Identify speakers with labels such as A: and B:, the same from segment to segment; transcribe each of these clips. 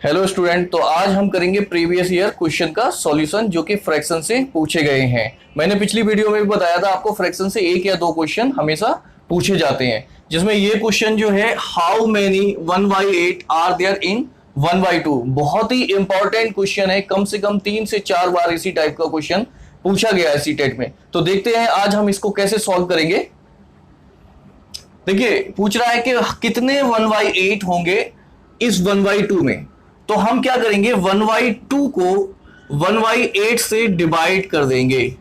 A: Hello student, तो आज हम करेंगे प्रीवियस ईयर क्वेश्चन का सॉल्यूशन जो कि फ्रैक्शन से पूछे गए हैं। मैंने पिछली वीडियो में भी बताया था आपको फ्रैक्शन से एक या दो क्वेश्चन हमेशा पूछे जाते हैं, जिसमें ये क्वेश्चन जो है how many 1/8 are there in 1/2 बहुत ही इंपॉर्टेंट क्वेश्चन है। कम से कम 3 से 4 बार इसी टाइप का क्वेश्चन पूछा गया है सीटेट में। तो देखते हैं आज हम इसको कैसे सॉल्व करेंगे। देखिए, पूछ रहा है कि कितने 1/8 होंगे इस 1/2 में। तो हम क्या करेंगे, 1/2 को 1/8 से डिवाइड कर देंगे।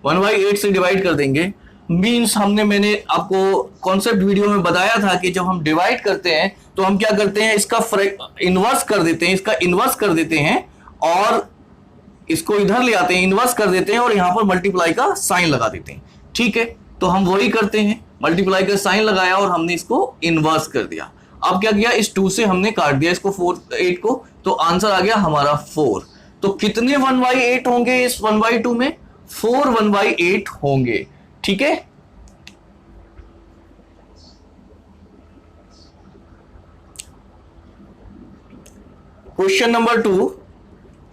A: 1/8 से डिवाइड कर देंगे मींस मैंने आपको कॉन्सेप्ट वीडियो में बताया था कि जब हम डिवाइड करते हैं तो हम क्या करते हैं, इसका इन्वर्स कर देते हैं, इसका इन्वर्स कर देते हैं और इसको इधर ले आते हैं, इन्वर्स कर देते हैं और यहां पर मल्टीप्लाई का साइन लगा देते हैं। ठीक है, तो हम वही करते हैं, मल्टीप्लाई का साइन लगाया और हमने इसको इन्वर्स कर दिया। अब क्या किया, इस 2 से हमने काट दिया इसको 8 को, तो आंसर आ गया हमारा 4। तो कितने 1/8 होंगे इस 1/2 में? 4 1/8 होंगे। ठीक है, क्वेश्चन नंबर 2।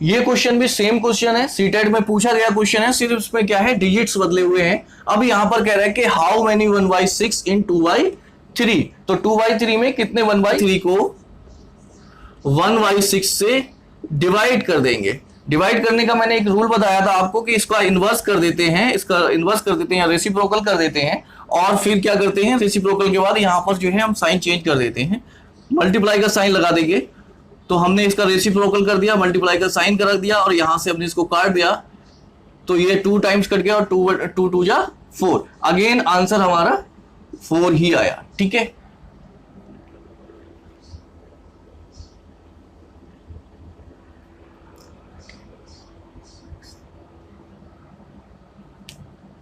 A: ये क्वेश्चन भी सेम क्वेश्चन है, सीटेट में पूछा गया क्वेश्चन है, सिर्फ इसमें क्या है, डिजिट्स बदले हुए हैं। अब यहां पर कह रहा है कि हाउ मेनी 1/6 इन 2/3। तो 2/3 में कितने 1/3 को 1/6 से डिवाइड कर देंगे। डिवाइड करने का मैंने एक रूल बताया था आपको कि इसका इन्वर्स कर देते हैं, इसका इन्वर्स कर देते हैं, रेसिप्रोकल कर देते हैं और फिर क्या करते हैं, रेसिप्रोकल के बाद यहां पर जो है हम साइन चेंज कर देते हैं, मल्टीप्लाई का साइन लगा देंगे। तो हमने इसका रेसिप्रोकल कर दिया, मल्टीप्लाई का साइन कर दिया और यहां से हमने इसको काट दिया, तो ये 2 टाइम्स कट गया और 2 2 जा 4। अगेन आंसर हमारा 4 ही आया। ठीक है,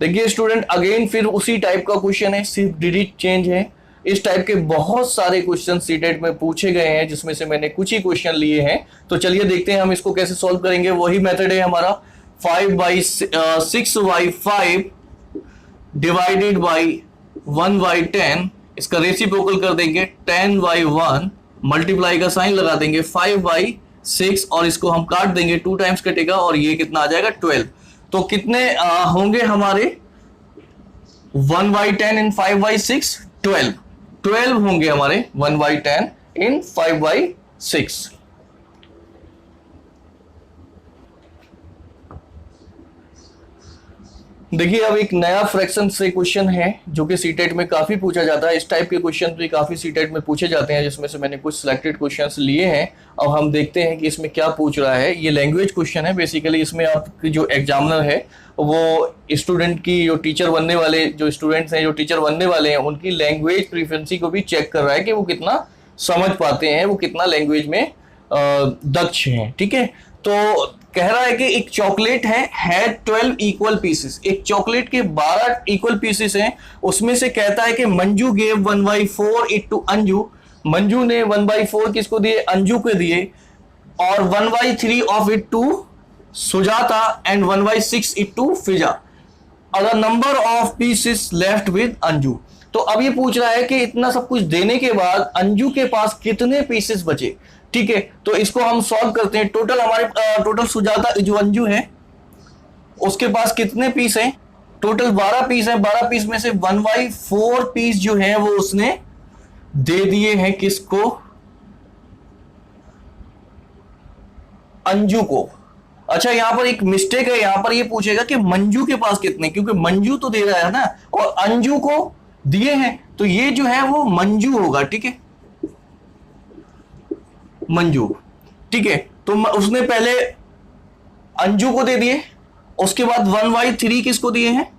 A: देखिए स्टूडेंट, अगेन फिर उसी टाइप का क्वेश्चन है, सिर्फ डिजिट चेंज है। इस टाइप के बहुत सारे क्वेश्चन सीटेट में पूछे गए हैं, जिसमें से मैंने कुछ ही क्वेश्चन लिए हैं। तो चलिए देखते हैं हम इसको कैसे सॉल्व करेंगे। वही मेथड है हमारा 5/6/5 डिवाइडेड बाई 1/10। इसका रेसिप्रोकल कर देंगे 10/1, मल्टीप्लाई का साइन लगा देंगे 5/6 और इसको हम काट देंगे, 2 टाइम्स कटेगा और ये कितना आ जाएगा 12। तो कितने होंगे हमारे 1/10 इन 5/6? 12 होंगे हमारे 1/10 इन 5/6। देखिए, अब एक नया फ्रैक्शन से क्वेश्चन है जो कि सीटेट में काफी पूछा जाता है। इस टाइप के क्वेश्चन भी काफी सीटेट में पूछे जाते हैं, जिसमें से मैंने कुछ सिलेक्टेड क्वेश्चंस लिए हैं। अब हम देखते हैं कि इसमें क्या पूछ रहा है। ये लैंग्वेज क्वेश्चन है बेसिकली। इसमें आपकी जो एग्जामिनर है वो स्टूडेंट की, जो टीचर बनने वाले जो स्टूडेंट्स हैं, जो टीचर बनने वाले हैं, उनकी लैंग्वेज प्रिफ्रेंसी को भी चेक कर रहा है कि वो कितना समझ पाते हैं, वो कितना लैंग्वेज में दक्ष हैं। ठीक है, तो कह रहा है कि एक चॉकलेट है 12 इक्वल पीसेस। एक चॉकलेट के 12 इक्वल पीसेस हैं। उसमें से कहता है कि Manju gave 1/4 it to Anju. Manju ने 1/4 किसको दिए? अंजू को दिए। और 1/3 of it to Sujata and 1/6 it to Fiza. अगर number of pieces left with Anju. तो अब ये पूछ रहा है कि इतना सब कुछ देने के बाद अंजू के पास कितने पीसेस बचे। ठीक है, तो इसको हम सॉल्व करते हैं। टोटल सुजाता जो अंजू है उसके पास कितने पीस हैं? टोटल 12 पीस हैं। 12 पीस में से 1/4 पीस जो है वो उसने दे दिए हैं किसको? अंजू को। अच्छा, यहां पर एक मिस्टेक है, यहां पर ये पूछेगा कि मंजू के पास कितने, क्योंकि मंजू तो दे रहा है ना और अंजू को दिए हैं, तो ये जो है वो मंजू होगा। ठीक है, मंजू। ठीक है, तो उसने पहले अंजू को दे दिए, उसके बाद 1/3 किसको दिए हैं?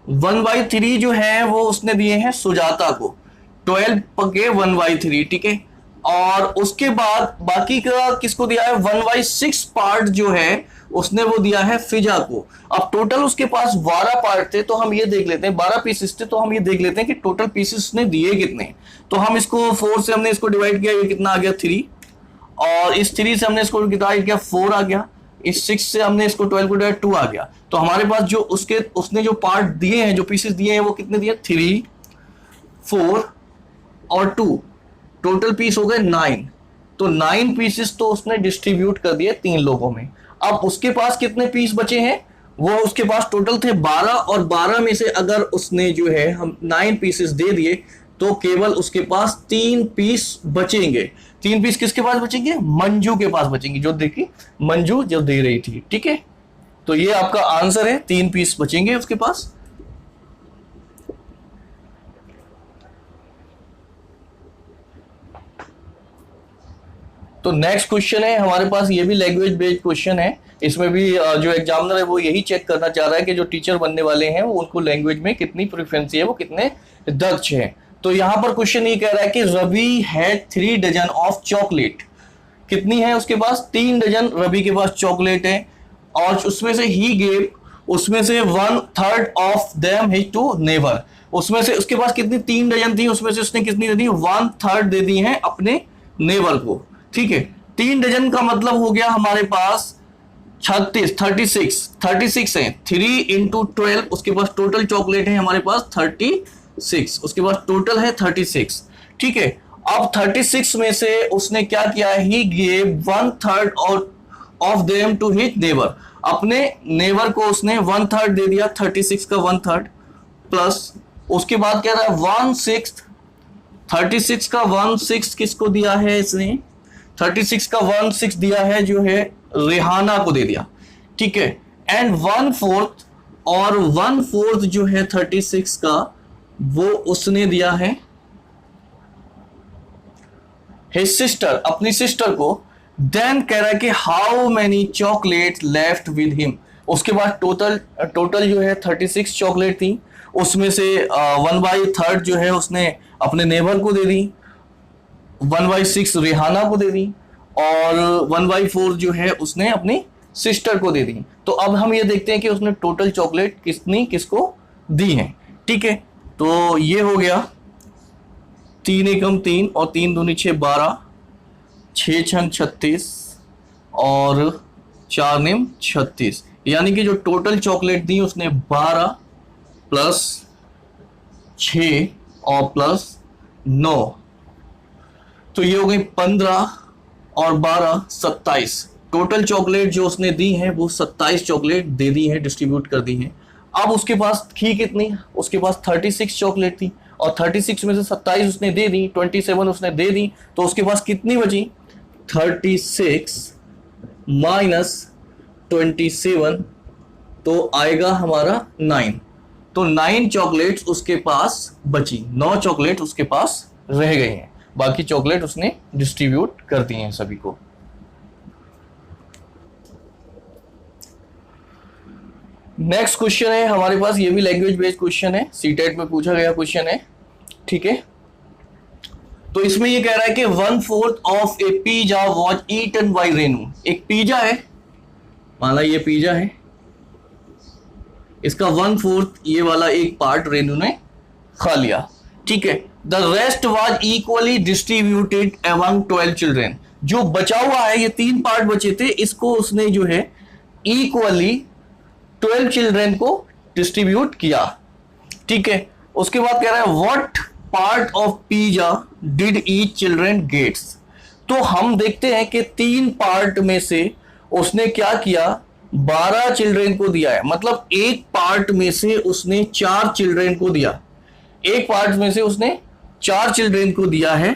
A: 1/3 जो है वो उसने दिए हैं सुजाता को, 12 के 1/3। ठीक है, और उसके बाद बाकी का किसको दिया है? 1/6 पार्ट जो है उसने वो दिया है फिजा को। अब टोटल उसके पास 12 पार्ट थे, तो हम ये देख लेते हैं, 12 पीसेस थे, तो हम ये देख लेते हैं कि टोटल पीसेस ने दिए कितने। तो हम इसको 4 से हमने इसको डिवाइड किया, ये कितना आ गया 3। और इस 3 से हमने इसको डिवाइड किया, 4 आ गया। इस 6 से हमने इसको 12 को डिवाइड, 2 आ गया। तो हमारे पास जो उसने जो पार्ट दिए हैं, जो पीसेस दिए हैं, वो कितने दिए? 3, 4 और 2। टोटल पीस हो गए 9। तो 9 पीसेस तो उसने डिस्ट्रीब्यूट कर दिए 3 लोगों में। अब उसके पास कितने पीस बचे हैं, वो उसके पास टोटल थे 12, और 12 में से अगर उसने जो है हम 9 पीसेस दे दिए तो केवल उसके पास 3 पीस बचेंगे। 3 पीस किसके पास बचेंगे, मंजू के पास बचेंगे, जो देखी मंजू जो दे रही थी। ठीक है, तो ये आपका आंसर है, 3 पीस बचेंगे उसके पास। तो नेक्स्ट क्वेश्चन है हमारे पास, ये भी लैंग्वेज बेस्ड क्वेश्चन है। इसमें भी जो एग्जामिनर है वो यही चेक करना चाह रहा है कि जो टीचर बनने वाले हैं वो उनको लैंग्वेज में कितनी प्रेफरेंस है, वो कितने दक्ष हैं। तो यहां पर क्वेश्चन ये कह रहा है कि Ravi had 3 dozen of chocolate. कितनी है उसके पास, 3 डजन रवि के पास चॉकलेट है, और उसमें से ही गेव, उसमें से 1/3 of them his to neighbour. उसमें से उसके पास कितनी 3 डजन थी, उसमें से उसने कितनी दे दी, 1/3 दे दी है अपने नेबर को। ठीक है, 3 डजन का मतलब हो गया हमारे पास 36 है। 3 इंटू 12, उसके पास टोटल चॉकलेट है हमारे पास 36, उसके पास टोटल है 36। ठीक है, अब 36 में से उसने क्या किया, he gave 1/3 of them to his neighbour. अपने नेबर को उसने 1/3 दे दिया, 36 का 1/3, प्लस उसके बाद क्या रहा, 1/6। 36 का 1/6 किसको दिया है इसने, 36 का 1/6 दिया है जो है रेहाना को दे दिया। ठीक है, एंड 1/4, और 1/4 जो है 36 का वो उसने दिया है हिज सिस्टर, अपनी सिस्टर को। देन कह रहा है कि how many chocolate left with him. उसके बाद टोटल जो है 36 चॉकलेट थी, उसमें से 1/3 जो है उसने अपने नेबर को दे दी, 1/6 रेहाना को दे दी, और 1/4 जो है उसने अपनी सिस्टर को दे दी। तो अब हम ये देखते हैं कि उसने टोटल चॉकलेट किसको दी है। ठीक है, तो ये हो गया 3 एकम 3 और 3 दूनी 6, 12, 6 छंग 36 और 4 नेम 36, यानी कि जो टोटल चॉकलेट दी उसने 12 प्लस 6 और प्लस 9, तो ये हो गई 15 और 12 27। टोटल चॉकलेट जो उसने दी है वो 27 चॉकलेट दे दी है, डिस्ट्रीब्यूट कर दी है। अब उसके पास थी कितनी, उसके पास 36 चॉकलेट थी, और 36 में से 27 उसने दे दी, 27 उसने दे दी, तो उसके पास कितनी बची, 36 माइनस 27, तो आएगा हमारा 9। तो 9 चॉकलेट्स उसके पास बची, 9 चॉकलेट उसके पास रह गई हैं, बाकी चॉकलेट उसने डिस्ट्रीब्यूट कर दी हैं सभी को। नेक्स्ट क्वेश्चन है हमारे पास, ये भी लैंग्वेज बेस्ड क्वेश्चन है, सीटेट में पूछा गया क्वेश्चन है। ठीक है, तो इसमें ये कह रहा है कि 1/4 of a pizza was eaten by Renu. एक पिज्जा है, माना ये पिज्जा है, इसका 1/4 ये वाला एक पार्ट रेनू ने खा लिया। ठीक है, the rest was equally distributed among 12 children. जो बचा हुआ है, ये 3 पार्ट बचे थे, इसको उसने जो है इक्वली 12 चिल्ड्रेन को डिस्ट्रीब्यूट किया। ठीक है, उसके बाद कह रहा है what part of pizza did each children gets. तो हम देखते हैं कि 3 पार्ट में से उसने क्या किया, 12 चिल्ड्रेन को दिया है, मतलब एक पार्ट में से उसने 4 चिल्ड्रेन को दिया, एक पार्ट में से उसने 4 चिल्ड्रेन को दिया है।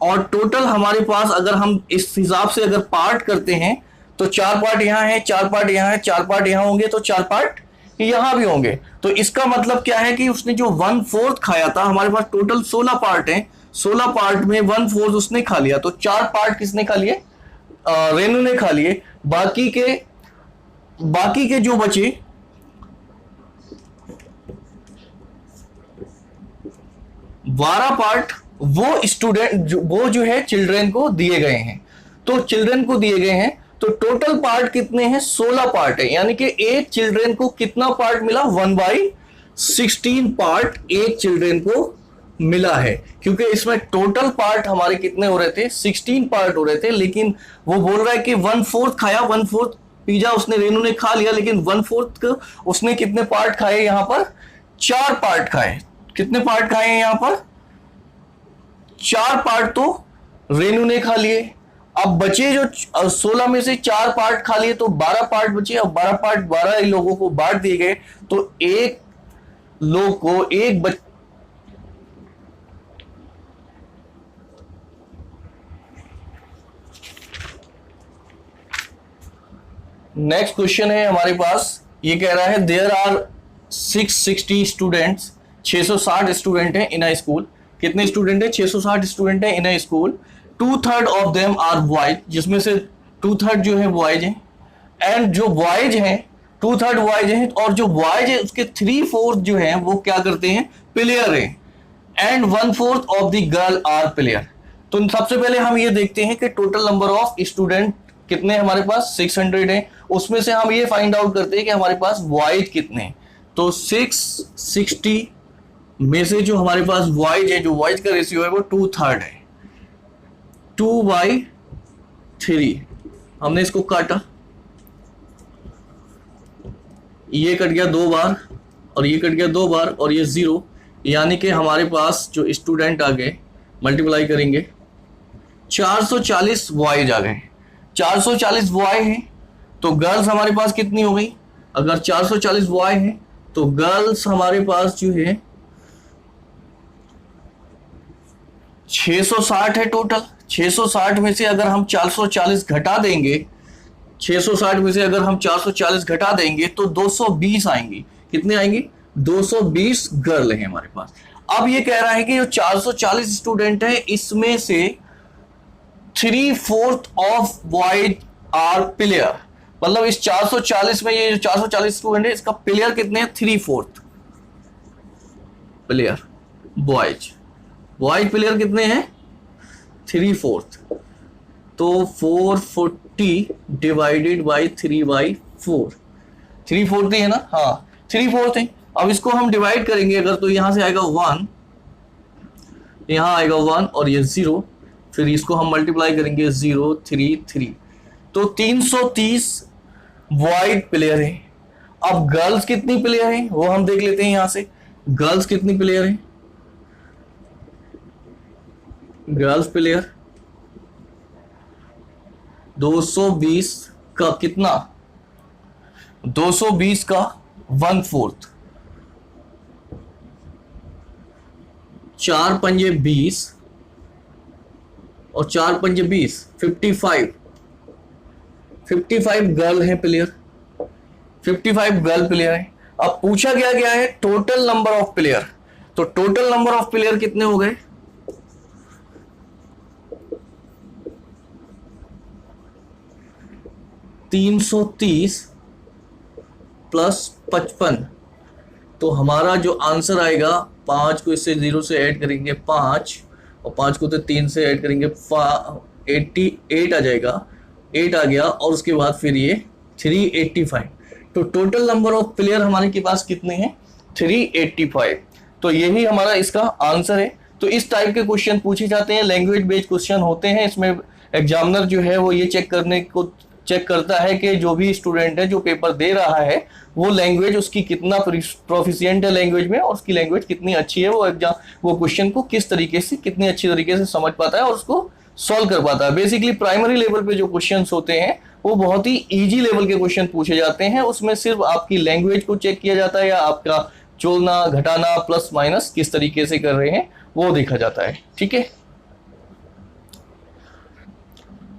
A: और टोटल हमारे पास अगर हम इस हिसाब से अगर पार्ट करते हैं तो 4 पार्ट यहां है, 4 पार्ट यहां है, 4 पार्ट यहां होंगे, तो 4 पार्ट यहां भी होंगे। तो इसका मतलब क्या है कि उसने जो 1/4 खाया था, हमारे पास टोटल 16 पार्ट है, 16 पार्ट में 1/4 उसने खा लिया, तो 4 पार्ट किसने खा लिए, रेनू ने खा लिए। बाकी के जो बचे 12 पार्ट वो जो है चिल्ड्रेन को दिए गए हैं। तो चिल्ड्रेन को दिए गए हैं, तो टोटल पार्ट कितने हैं, 16 पार्ट है, यानी कि एक चिल्ड्रेन को कितना पार्ट मिला, 1/16 पार्ट एक चिल्ड्रेन को मिला है। क्योंकि इसमें टोटल पार्ट हमारे कितने हो रहे थे, 16 पार्ट हो रहे थे, लेकिन वो बोल रहा है कि 1/4 खाया, 1/4 पिज्जा उसने रेनू ने खा लिया, लेकिन 1/4 उसने कितने पार्ट खाए, यहां पर 4 पार्ट खाए। कितने पार्ट खाए हैं यहां पर, 4 पार्ट तो रेनू ने खा लिए, अब बचे जो 16 में से 4 पार्ट खाली है तो 12 पार्ट बचे, अब 12 पार्ट 12 लोगों को बांट दिए गए, तो एक लोग को एक नेक्स्ट क्वेश्चन है हमारे पास, ये कह रहा है देयर आर 660 स्टूडेंट्स, 660 स्टूडेंट हैं इन अ स्कूल। कितने स्टूडेंट हैं? 660 स्टूडेंट हैं in a school. 2/3 of them are boys, जिसमें से 2/3 जो है बॉयज हैं, एंड जो बॉयज हैं 2/3 बॉयज हैं, और जो बॉयज है उसके 3/4 जो हैं वो क्या करते हैं? प्लेयर हैं, and 1/4 of the girl are player. तो सबसे पहले हम ये देखते हैं कि टोटल नंबर ऑफ स्टूडेंट कितने हमारे पास? 600 हैं। उसमें से हम ये फाइंड आउट करते हैं कि हमारे पास बॉयज कितने हैं। तो 660 में से जो हमारे पास बॉयज है, जो बॉयज का रेशियो है वो 2/3 है, 2/3। हमने इसको काटा, ये कट गया 2 बार और ये कट गया 2 बार और ये 0, यानी कि हमारे पास जो स्टूडेंट आ गए, मल्टीप्लाई करेंगे 440 बॉयज आ गए। 440 बॉय हैं तो गर्ल्स हमारे पास कितनी हो गई? अगर 440 बॉय हैं तो गर्ल्स हमारे पास जो है 660 है टोटल। 660 में से अगर हम 440 घटा देंगे, 660 में से अगर हम 440 घटा देंगे तो 220 आएंगी। कितने आएंगी? 220 गर्ल हैं हमारे पास। अब ये कह रहा है कि जो 440 स्टूडेंट है इसमें से 3/4 ऑफ बॉयज आर प्लेयर, मतलब इस 440 में ये जो 440 स्टूडेंट है इसका प्लेयर कितने हैं? 3/4 प्लेयर बॉयज। बॉयज प्लेयर कितने हैं? 3/4। तो 440 डिवाइडेड बाई 3/4, 3/4 है ना? हाँ 3/4 है। अब इसको हम डिवाइड करेंगे अगर, तो यहां से आएगा 1, यहां आएगा 1 और ये 0, फिर इसको हम मल्टीप्लाई करेंगे 0 3 3, तो 330 बॉयज प्लेयर है। अब गर्ल्स कितनी प्लेयर हैं वो हम देख लेते हैं। यहां से गर्ल्स कितनी प्लेयर हैं? गर्ल्स प्लेयर 220 का कितना? 220 का 1/4, 4 पंजे 20 और 4 पंजे 20, 55 गर्ल है प्लेयर, 55 गर्ल प्लेयर है। अब पूछा गया है टोटल नंबर ऑफ प्लेयर, तो टोटल नंबर ऑफ प्लेयर कितने हो गए? 330 प्लस 55, तो हमारा जो आंसर आएगा, 5 को इससे 0 से ऐड करेंगे 5, और 5 को तो 3 से ऐड करेंगे 88 आ जाएगा, 8 आ गया, और उसके बाद फिर ये 385। तो टोटल नंबर ऑफ प्लेयर हमारे के पास कितने हैं? 385। तो यही हमारा इसका आंसर है। तो इस टाइप के क्वेश्चन पूछे जाते हैं, लैंग्वेज बेस्ड क्वेश्चन होते हैं। इसमें एग्जामिनर जो है वो ये चेक करता है कि जो भी स्टूडेंट है जो पेपर दे रहा है वो लैंग्वेज उसकी कितना प्रोफिशिएंट है लैंग्वेज में, और उसकी लैंग्वेज कितनी अच्छी है, वो क्वेश्चन को किस तरीके से, कितनी अच्छी तरीके से समझ पाता है और उसको सॉल्व कर पाता है। बेसिकली प्राइमरी लेवल पे जो क्वेश्चंस होते हैं वो बहुत ही इजी लेवल के क्वेश्चन पूछे जाते हैं। उसमें सिर्फ आपकी लैंग्वेज को चेक किया जाता है, या आपका जोड़ना घटाना प्लस माइनस किस तरीके से कर रहे हैं वो देखा जाता है। ठीक है,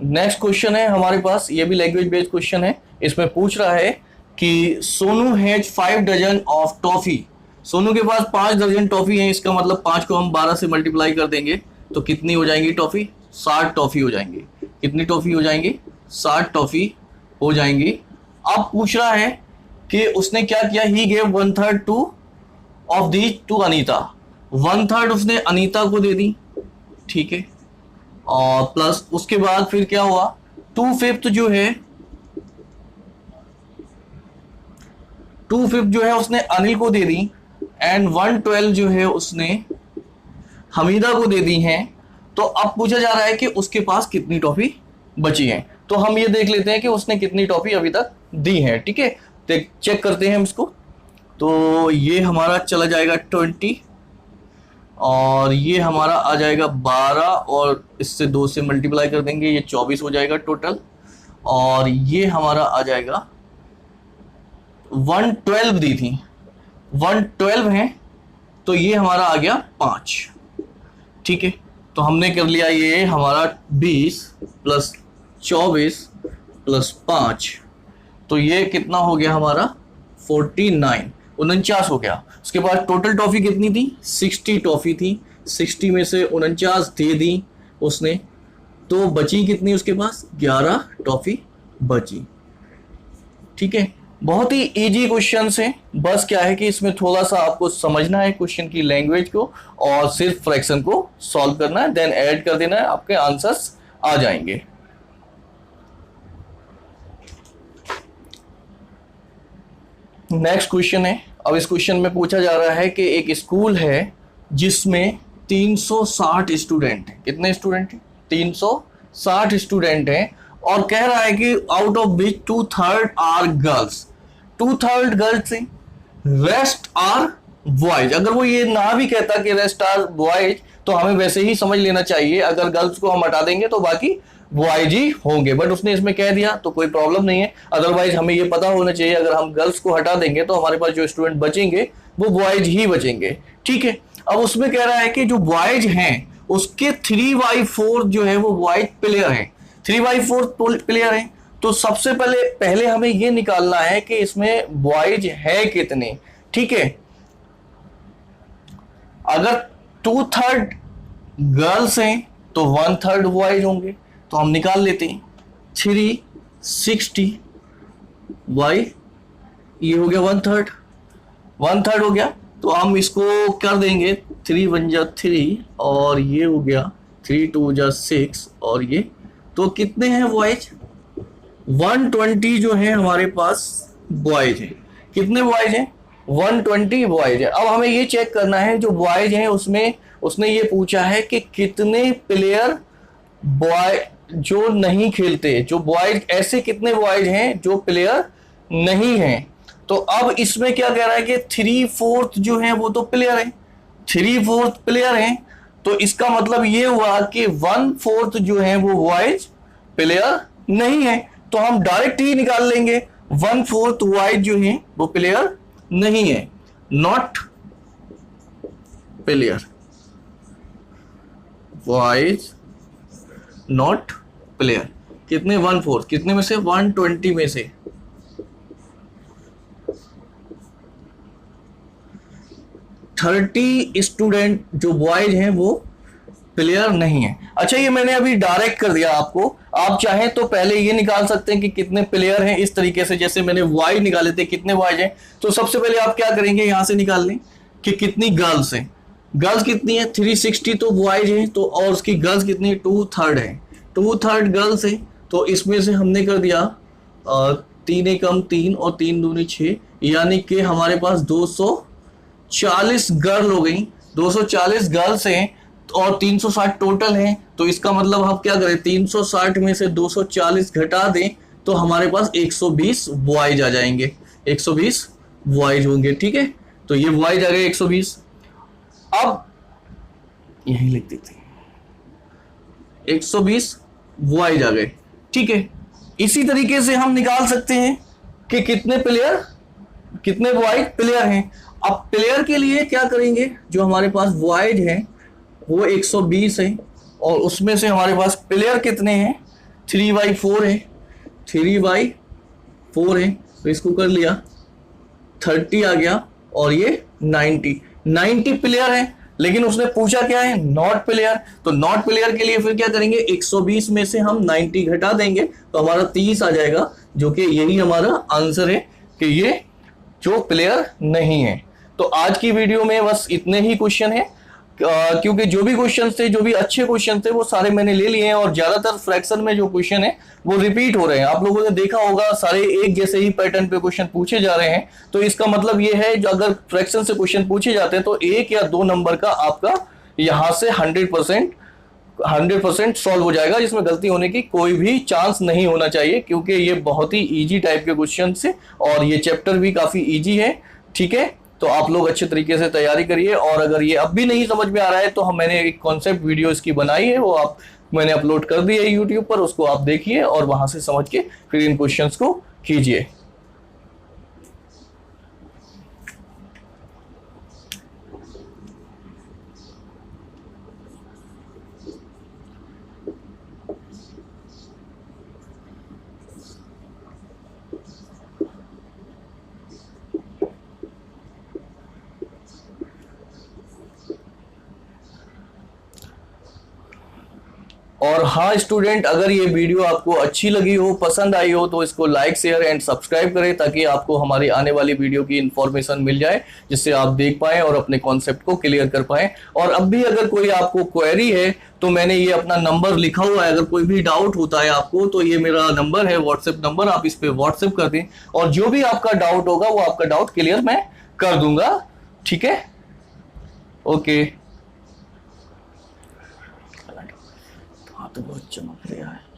A: नेक्स्ट क्वेश्चन है हमारे पास, ये भी लैंग्वेज बेस्ड क्वेश्चन है। इसमें पूछ रहा है कि Sonu has 5 dozen of toffee. Sonu के पास 5 दर्जन टॉफी है, इसका मतलब 5 को हम 12 से मल्टीप्लाई कर देंगे तो कितनी हो जाएंगी टॉफी? 60 टॉफी हो जाएंगी। कितनी टॉफी हो जाएंगी? 60 टॉफी हो जाएंगी। अब पूछ रहा है कि उसने क्या किया, he gave 1/3 to of the to Anita. 1/3 उसने अनीता को दे दी, ठीक है, और प्लस उसके बाद फिर क्या हुआ, 2/5 जो है 2/5 जो है उसने अनिल को दे दी, एंड 1/12 जो है उसने हमीदा को दे दी हैं। तो अब पूछा जा रहा है कि उसके पास कितनी टॉफी बची है। तो हम ये देख लेते हैं कि उसने कितनी टॉफी अभी तक दी है। ठीक है, चेक करते हैं हम इसको। तो ये हमारा चला जाएगा 20, और ये हमारा आ जाएगा 12 और इससे 2 से मल्टीप्लाई कर देंगे, ये 24 हो जाएगा टोटल। और ये हमारा आ जाएगा 112 दी थी, 112 है, तो ये हमारा आ गया 5। ठीक है, तो हमने कर लिया ये हमारा 20 प्लस 24 प्लस 5, तो ये कितना हो गया हमारा 49, 49 हो गया। उसके बाद टोटल टॉफी कितनी थी, 60 टॉफी थी, 60 में से 49 दे दी उसने, तो बची कितनी उसके पास, 11 टॉफी बची। ठीक है, बहुत ही इजी क्वेश्चन है, बस क्या है कि इसमें थोड़ा सा आपको समझना है क्वेश्चन की लैंग्वेज को और सिर्फ फ्रैक्शन को सॉल्व करना है, देन ऐड कर देना है, आपके आंसर्स आ जाएंगे। नेक्स्ट क्वेश्चन है। अब इस क्वेश्चन में पूछा जा रहा है कि एक स्कूल है जिसमें 360 स्टूडेंट हैं। कितने स्टूडेंट हैं, 360 स्टूडेंट हैं, और कह रहा है कि out of which 2/3 are girls, 2/3 girls हैं, रेस्ट आर बॉयज। अगर वो ये ना भी कहता कि रेस्ट आर बॉयज, तो हमें वैसे ही समझ लेना चाहिए, अगर गर्ल्स को हम हटा देंगे तो बाकी बॉयज ही होंगे, बट उसने इसमें कह दिया तो कोई प्रॉब्लम नहीं है। अदरवाइज हमें ये पता होना चाहिए, अगर हम गर्ल्स को हटा देंगे तो हमारे पास जो स्टूडेंट बचेंगे वो बॉयज ही बचेंगे। ठीक है, अब उसमें कह रहा है कि जो बॉयज हैं उसके 3/4 जो है वो बॉयज प्लेयर हैं, 3/4 प्लेयर हैं। तो सबसे पहले हमें ये निकालना है कि इसमें बॉयज है कितने। ठीक है, अगर 2/3 गर्ल्स हैं तो 1/3 बॉयज होंगे, तो हम निकाल लेते हैं 360 बाई, ये हो गया 1/3 हो गया। तो हम इसको कर देंगे 3 1 जा 3 और ये हो गया 3 2 जा 6 और ये, तो कितने हैं बॉयज, 120 जो है हमारे पास बॉयज है। कितने बॉयज हैं, 120 बॉयज है। अब हमें ये चेक करना है जो बॉयज हैं उसमें उसने ये पूछा है कि कितने प्लेयर बॉय जो नहीं खेलते, जो बॉयज, ऐसे कितने बॉयज हैं जो प्लेयर नहीं हैं। तो अब इसमें क्या कह रहा है कि 3/4 जो है वो तो प्लेयर है, 3/4 प्लेयर हैं, तो इसका मतलब ये हुआ कि 1/4 जो है वो बॉयज प्लेयर नहीं है। तो हम डायरेक्ट ही निकाल लेंगे 1/4 बॉयज जो है वो प्लेयर नहीं है, not player, boys not player. कितने, 1/4, कितने में से, 120 में से 30 स्टूडेंट जो बॉयज हैं वो प्लेयर नहीं है। अच्छा, ये मैंने अभी डायरेक्ट कर दिया आपको, आप चाहें तो पहले ये निकाल सकते हैं कि कितने प्लेयर हैं, इस तरीके से जैसे मैंने बॉयज निकाले थे कितने बॉयज हैं। तो सबसे पहले आप क्या करेंगे, यहां से निकाल लें कि कितनी गर्ल्स हैं, गर्ल्स कितनी है 360 तो बॉयज हैं, तो और उसकी गर्ल्स कितनी है 2/3 है, 2/3 गर्ल्स है। तो इसमें से हमने कर दिया 3 एकम 3 और 3 दूनी 6, यानी कि हमारे पास 240 गर्ल हो गई, 240 गर्ल्स हैं और 360 टोटल हैं। तो इसका मतलब हम क्या करें, 360 में से 240 घटा दें तो हमारे पास 120 बॉयज आ जाएंगे, 120 बॉयज होंगे। ठीक है, तो ये बॉयज आ गए 120। अब यही लिख देते हैं 120 बॉयज आ गए। ठीक है, इसी तरीके से हम निकाल सकते हैं कि कितने प्लेयर, कितने बॉयज प्लेयर हैं। अब प्लेयर के लिए क्या करेंगे, जो हमारे पास बॉयज हैं वो 120 है और उसमें से हमारे पास प्लेयर कितने हैं, 3/4 है, 3/4 है, तो इसको कर लिया 30 आ गया और ये 90 प्लेयर है। लेकिन उसने पूछा क्या है, नॉट प्लेयर। तो नॉट प्लेयर के लिए फिर क्या करेंगे, 120 में से हम 90 घटा देंगे तो हमारा 30 आ जाएगा, जो कि यही हमारा आंसर है कि ये जो प्लेयर नहीं है। तो आज की वीडियो में बस इतने ही क्वेश्चन है, क्योंकि जो भी क्वेश्चन थे, जो भी अच्छे क्वेश्चन थे वो सारे मैंने ले लिए हैं और ज्यादातर फ्रैक्शन में जो क्वेश्चन है वो रिपीट हो रहे हैं। आप लोगों ने देखा होगा सारे एक जैसे ही पैटर्न पे क्वेश्चन पूछे जा रहे हैं। तो इसका मतलब ये है, जो अगर फ्रैक्शन से क्वेश्चन पूछे जाते हैं तो 1 या 2 नंबर का आपका यहां से 100% सॉल्व हो जाएगा, जिसमें गलती होने की कोई भी चांस नहीं होना चाहिए, क्योंकि ये बहुत ही ईजी टाइप के क्वेश्चन है और ये चैप्टर भी काफी ईजी है। ठीक है, तो आप लोग अच्छे तरीके से तैयारी करिए। और अगर ये अब भी नहीं समझ में आ रहा है तो मैंने एक कॉन्सेप्ट वीडियो इसकी बनाई है, वो मैंने अपलोड कर दी है यूट्यूब पर, उसको आप देखिए और वहां से समझ के फिर इन क्वेश्चंस को कीजिए। और हाँ स्टूडेंट, अगर ये वीडियो आपको अच्छी लगी हो, पसंद आई हो, तो इसको लाइक शेयर एंड सब्सक्राइब करें ताकि आपको हमारी आने वाली वीडियो की इंफॉर्मेशन मिल जाए, जिससे आप देख पाएं और अपने कॉन्सेप्ट को क्लियर कर पाएं। और अब भी अगर कोई आपको क्वेरी है तो मैंने ये अपना नंबर लिखा हुआ है, अगर कोई भी डाउट होता है आपको तो ये मेरा नंबर है, व्हाट्सएप नंबर, आप इस पे व्हाट्सएप कर दें और जो भी आपका डाउट होगा वो आपका डाउट क्लियर मैं कर दूंगा। ठीक है, ओके। तो बहुत चमक रहा है।